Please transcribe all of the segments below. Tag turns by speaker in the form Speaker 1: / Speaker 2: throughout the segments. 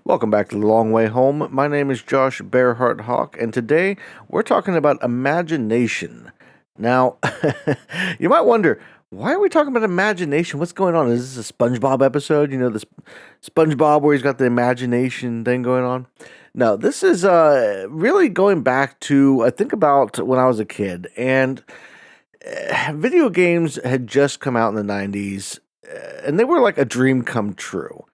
Speaker 1: Welcome back to The Long Way Home. My name is Josh Bearheart Hawk, and today we're talking about imagination. Now, you might wonder, why are we talking about imagination? What's going on? Is this a SpongeBob episode? You know, this SpongeBob where he's got the imagination thing going on? No, this is really going back to, I think about when I was a kid, and video games had just come out in the 90s, and they were like a dream come true.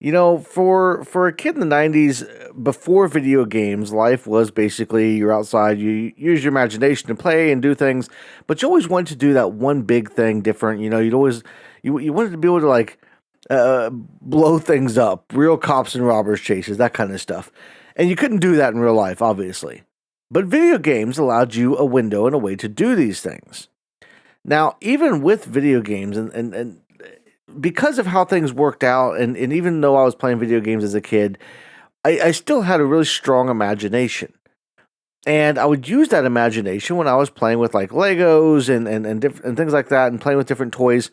Speaker 1: You know, for a kid in the 90s, before video games, life was basically you're outside, you use your imagination to play and do things, but you always wanted to do that one big thing different. You know, you wanted to be able to blow things up, real cops and robbers chases, that kind of stuff. And you couldn't do that in real life, obviously. But video games allowed you a window and a way to do these things. Now, even with video games and because of how things worked out, and even though I was playing video games as a kid, I still had a really strong imagination. And I would use that imagination when I was playing with like Legos and things like that and playing with different toys.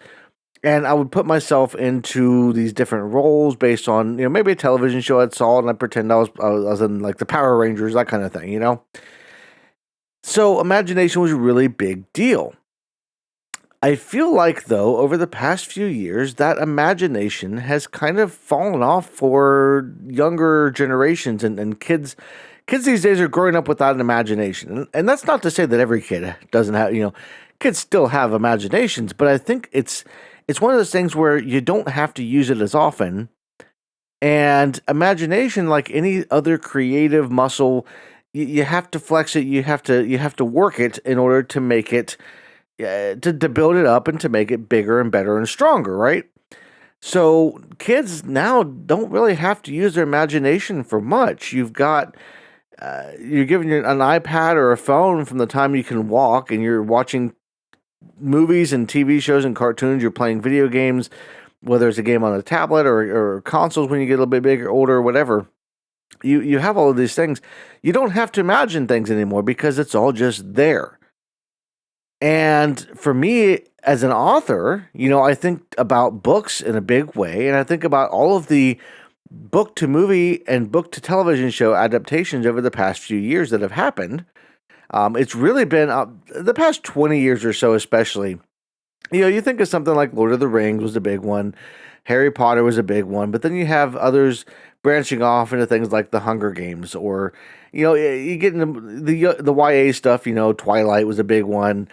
Speaker 1: And I would put myself into these different roles based on, maybe a television show I'd saw and I'd pretend I was in like the Power Rangers, that kind of thing, So imagination was a really big deal. I feel like, though, over the past few years, that imagination has kind of fallen off for younger generations and kids. Kids these days are growing up without an imagination. And that's not to say that every kid doesn't have, kids still have imaginations, but I think it's one of those things where you don't have to use it as often. And imagination, like any other creative muscle, you have to flex it, you have to work it in order to make it to build it up and to make it bigger and better and stronger, right? So kids now don't really have to use their imagination for much. You're giving an iPad or a phone from the time you can walk, and you're watching movies and TV shows and cartoons. You're playing video games, whether it's a game on a tablet or consoles when you get a little bit bigger, older, or whatever. You have all of these things. You don't have to imagine things anymore because it's all just there. And for me, as an author, I think about books in a big way, and I think about all of the book to movie and book to television show adaptations over the past few years that have happened. It's really been the past 20 years or so, especially. You think of something like Lord of the Rings was a big one, Harry Potter was a big one, but then you have others branching off into things like the Hunger Games, or you get into the YA stuff. Twilight was a big one.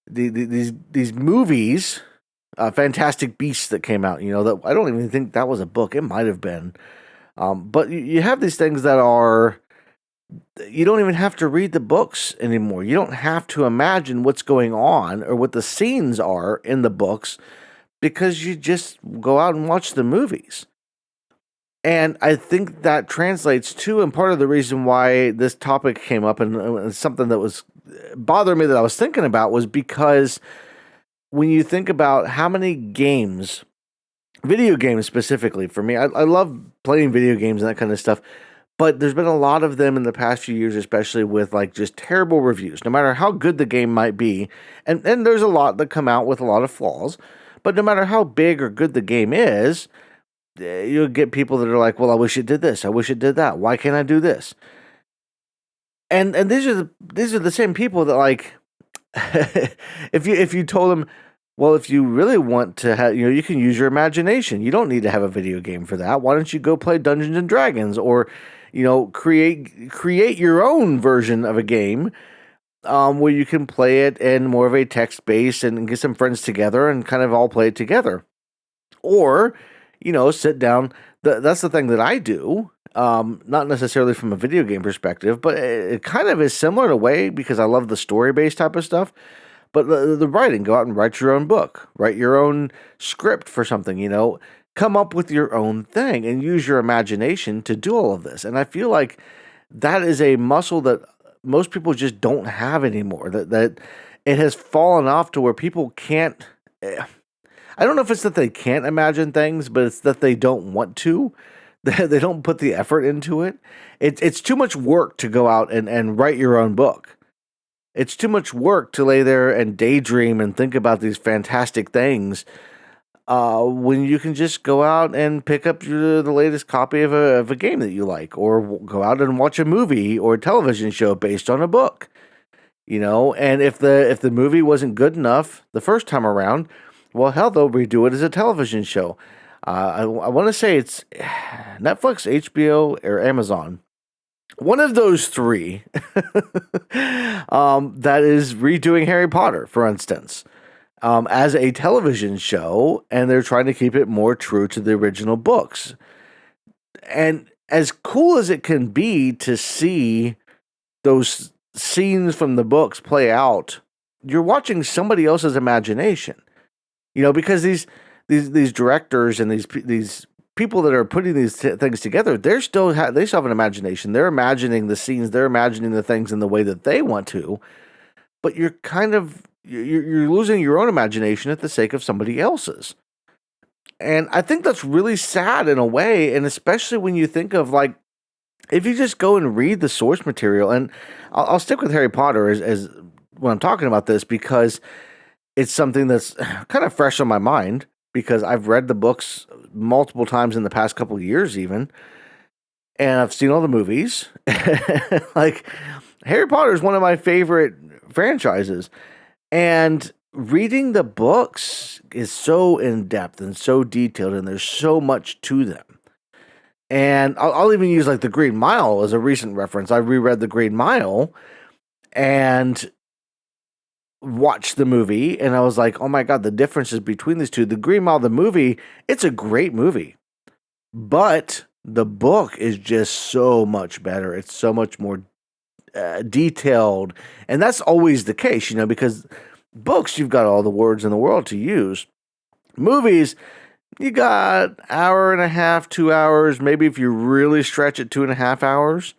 Speaker 1: These movies, Fantastic Beasts that came out, that I don't even think that was a book. It might have been. But you have these things that are, you don't even have to read the books anymore. You don't have to imagine what's going on or what the scenes are in the books because you just go out and watch the movies. And I think that translates to, and part of the reason why this topic came up and something that was bothering me that I was thinking about was because when you think about how many games, video games specifically for me, I love playing video games and that kind of stuff, but there's been a lot of them in the past few years, especially with like just terrible reviews, no matter how good the game might be. And there's a lot that come out with a lot of flaws, but no matter how big or good the game is, you'll get people that are like, well, I wish it did this. I wish it did that. Why can't I do this? And these are the same people that, like, if you told them, well, if you really want to have, you can use your imagination. You don't need to have a video game for that. Why don't you go play Dungeons and Dragons, or create your own version of a game where you can play it in more of a text base and get some friends together and kind of all play it together, or sit down. That's the thing that I do. Not necessarily from a video game perspective, but it kind of is similar in a way because I love the story-based type of stuff. But the writing, go out and write your own book, write your own script for something, come up with your own thing and use your imagination to do all of this. And I feel like that is a muscle that most people just don't have anymore, that it has fallen off to where people can't, I don't know if it's that they can't imagine things, but it's that they don't want to. They don't put the effort into it. It's too much work to go out and write your own book. It's too much work to lay there and daydream and think about these fantastic things when you can just go out and pick up the latest copy of a game that you like, or go out and watch a movie or a television show based on a book. And if the movie wasn't good enough the first time around, well, hell, they'll redo it as a television show. I want to say it's Netflix, HBO, or Amazon. One of those three that is redoing Harry Potter, for instance, as a television show, and they're trying to keep it more true to the original books. And as cool as it can be to see those scenes from the books play out, you're watching somebody else's imagination. Because these directors and these people that are putting these things together, they still have an imagination. They're imagining the scenes, they're imagining the things in the way that they want to. But you're losing your own imagination at the sake of somebody else's. And I think that's really sad in a way, and especially when you think of, like, if you just go and read the source material, and I'll stick with Harry Potter as when I'm talking about this, because it's something that's kind of fresh on my mind, because I've read the books multiple times in the past couple of years even, and I've seen all the movies. Like, Harry Potter is one of my favorite franchises, and reading the books is so in-depth and so detailed, and there's so much to them. And I'll even use, like, The Green Mile as a recent reference. I reread The Green Mile and watched the movie, and I was like, oh my God, the differences between these two. The Green Mile, the movie, it's a great movie, but the book is just so much better. It's so much more detailed, and that's always the case, because books, you've got all the words in the world to use. Movies, you got hour and a half, 2 hours, maybe if you really stretch it, 2.5 hours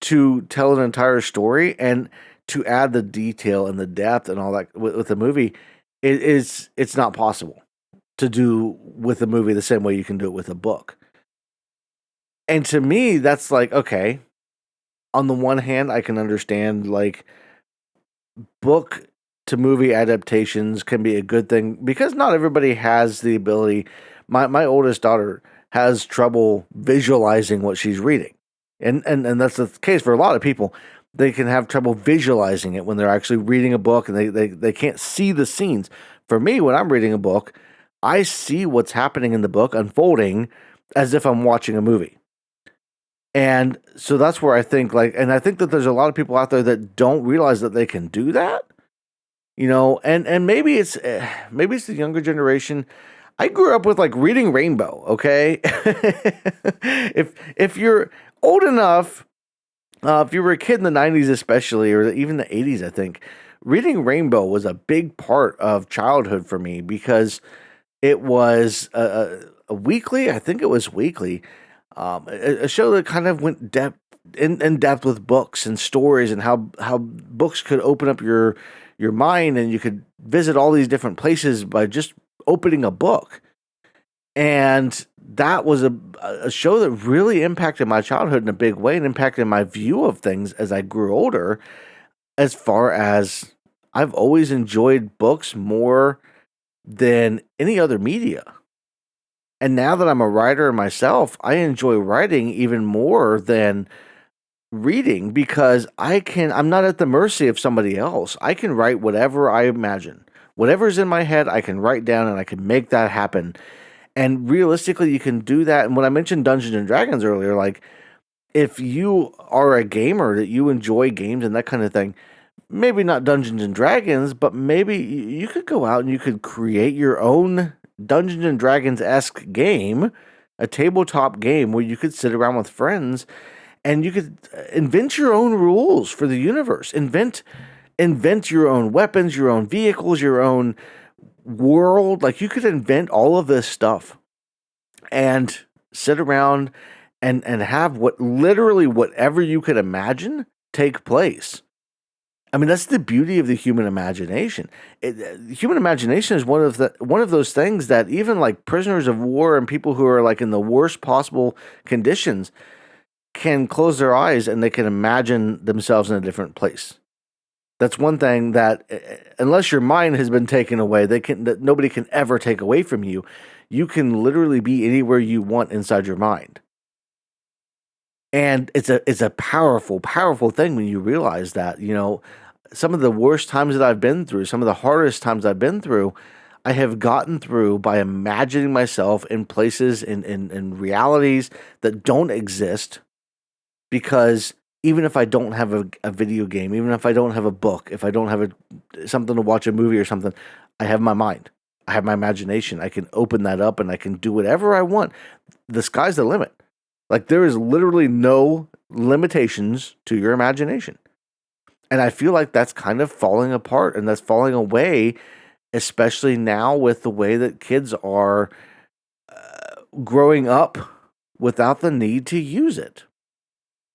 Speaker 1: to tell an entire story, and to add the detail and the depth and all that with the movie, it's not possible to do with a movie the same way you can do it with a book. And to me, that's like, okay, on the one hand, I can understand, like, book to movie adaptations can be a good thing, because not everybody has the ability. My oldest daughter has trouble visualizing what she's reading. And that's the case for a lot of people. They can have trouble visualizing it when they're actually reading a book, and they can't see the scenes. For me, when I'm reading a book, I see what's happening in the book unfolding as if I'm watching a movie. And so that's where I think, like, and I think that there's a lot of people out there that don't realize that they can do that, and maybe it's the younger generation. I grew up with, like, reading Rainbow, okay? If you're old enough, if you were a kid in the 90s especially, or even the 80s, I think, reading Rainbow was a big part of childhood for me, because it was a weekly, I think it was weekly, a show that kind of went in depth with books and stories, and how books could open up your mind, and you could visit all these different places by just opening a book. And that was a show that really impacted my childhood in a big way, and impacted my view of things as I grew older, as far as I've always enjoyed books more than any other media. And now that I'm a writer myself, I enjoy writing even more than reading, because I'm not at the mercy of somebody else. I can write whatever I imagine. Whatever's in my head, I can write down, and I can make that happen. And realistically, you can do that. And when I mentioned Dungeons and Dragons earlier, like, if you are a gamer, that you enjoy games and that kind of thing, maybe not Dungeons and Dragons, but maybe you could go out and you could create your own Dungeons and Dragons-esque game, a tabletop game where you could sit around with friends, and you could invent your own rules for the universe. Invent your own weapons, your own vehicles, your own world. Like, you could invent all of this stuff and sit around and have literally whatever you could imagine take place. I mean, that's the beauty of the human imagination. Human imagination is one of those things that even, like, prisoners of war and people who are, like, in the worst possible conditions can close their eyes and they can imagine themselves in a different place. That's one thing that, unless your mind has been taken away, that nobody can ever take away from you. You can literally be anywhere you want inside your mind. And it's a powerful, powerful thing when you realize that, some of the worst times that I've been through, some of the hardest times I've been through, I have gotten through by imagining myself in places in realities that don't exist, because even if I don't have a video game, even if I don't have a book, if I don't have something to watch, a movie or something, I have my mind. I have my imagination. I can open that up and I can do whatever I want. The sky's the limit. Like, there is literally no limitations to your imagination. And I feel like that's kind of falling apart and that's falling away, especially now with the way that kids are growing up without the need to use it.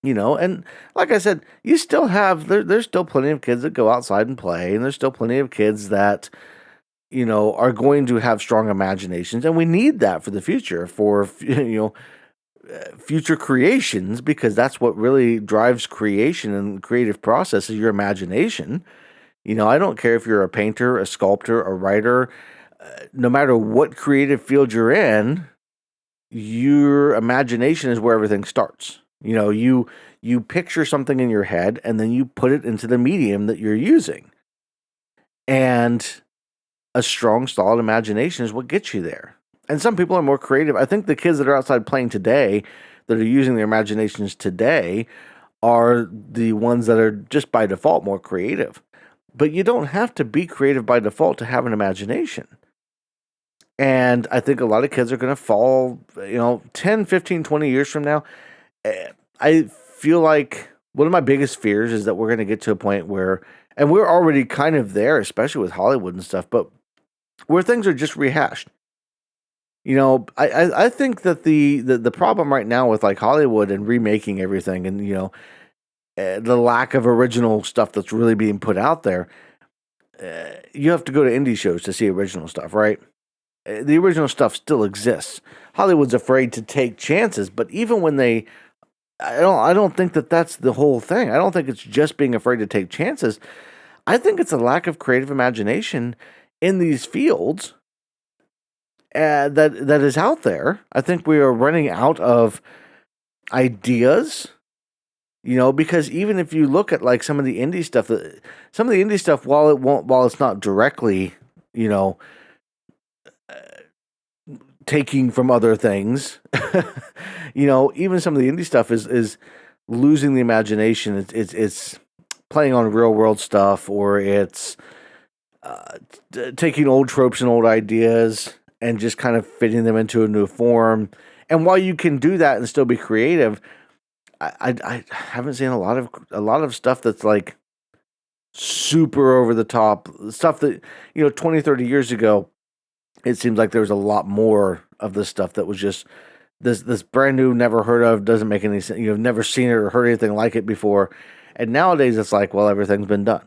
Speaker 1: And like I said, you still have, there's still plenty of kids that go outside and play, and there's still plenty of kids that, are going to have strong imaginations. And we need that for the future, for, future creations, because that's what really drives creation and creative process is your imagination. I don't care if you're a painter, a sculptor, a writer, no matter what creative field you're in, your imagination is where everything starts. You picture something in your head and then you put it into the medium that you're using. And a strong, solid imagination is what gets you there. And some people are more creative. I think the kids that are outside playing today, that are using their imaginations today, are the ones that are just by default more creative. But you don't have to be creative by default to have an imagination. And I think a lot of kids are going to fall, 10, 15, 20 years from now. I feel like one of my biggest fears is that we're going to get to a point where, and we're already kind of there, especially with Hollywood and stuff, but where things are just rehashed. I think that the problem right now with like Hollywood and remaking everything, and the lack of original stuff that's really being put out there, you have to go to indie shows to see original stuff, right? The original stuff still exists. Hollywood's afraid to take chances, but even when I don't think that that's the whole thing. I don't think it's just being afraid to take chances. I think it's a lack of creative imagination in these fields that is out there. I think we are running out of ideas, because even if you look at like some of the indie stuff, while it's not directly, taking from other things, even some of the indie stuff is losing the imagination. It's playing on real world stuff, or it's taking old tropes and old ideas and just kind of fitting them into a new form. And while you can do that and still be creative, I haven't seen a lot of stuff that's like super over the top stuff that 20, 30 years ago. It seems like there was a lot more of this stuff that was just this brand new, never heard of, doesn't make any sense. You've never seen it or heard anything like it before. And nowadays it's like, well, everything's been done.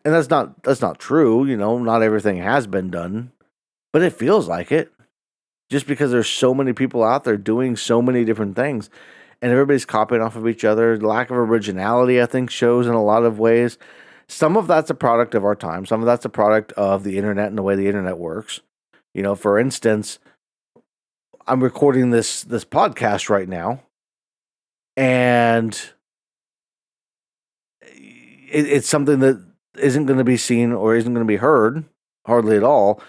Speaker 1: And that's not true, not everything has been done, but it feels like it. Just because there's so many people out there doing so many different things and everybody's copying off of each other. The lack of originality, I think, shows in a lot of ways. Some of that's a product of our time. Some of that's a product of the internet and the way the internet works. For instance, I'm recording this podcast right now, and it's something that isn't going to be seen or isn't going to be heard hardly at all,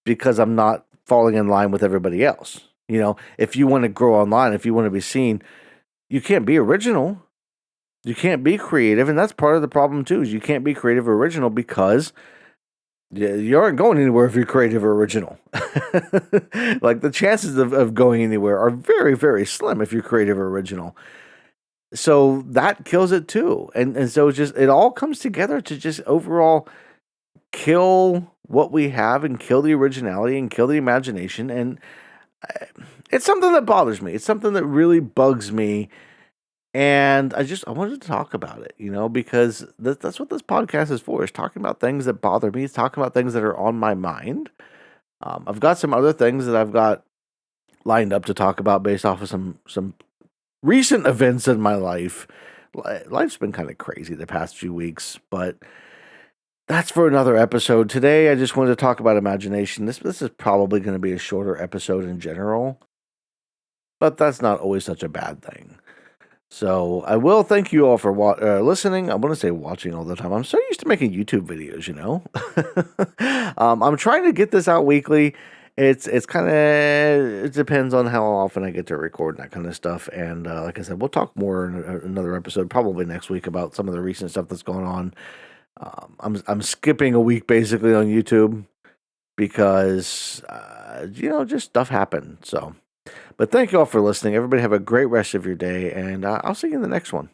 Speaker 1: because I'm not falling in line with everybody else. If you want to grow online, if you want to be seen, you can't be original. You can't be creative, and that's part of the problem too, is you can't be creative or original because you aren't going anywhere if you're creative or original. Like, the chances of going anywhere are very, very slim if you're creative or original. So that kills it too. And so it all comes together to just overall kill what we have and kill the originality and kill the imagination. And it's something that bothers me. It's something that really bugs me. And I wanted to talk about it, because that's what this podcast is for, is talking about things that bother me. It's talking about things that are on my mind. I've got some other things that I've got lined up to talk about based off of some recent events in my life, Life's been kind of crazy the past few weeks, but that's for another episode. Today, I just wanted to talk about imagination. This is probably going to be a shorter episode in general, but that's not always such a bad thing. So I will thank you all for listening. I want to say watching all the time. I'm so used to making YouTube videos, you know. I'm trying to get this out weekly. It's kind of it depends on how often I get to record and that kind of stuff. And like I said, we'll talk more in another episode, probably next week, about some of the recent stuff that's going on. I'm skipping a week basically on YouTube because just stuff happened. So. But thank you all for listening. Everybody have a great rest of your day, and I'll see you in the next one.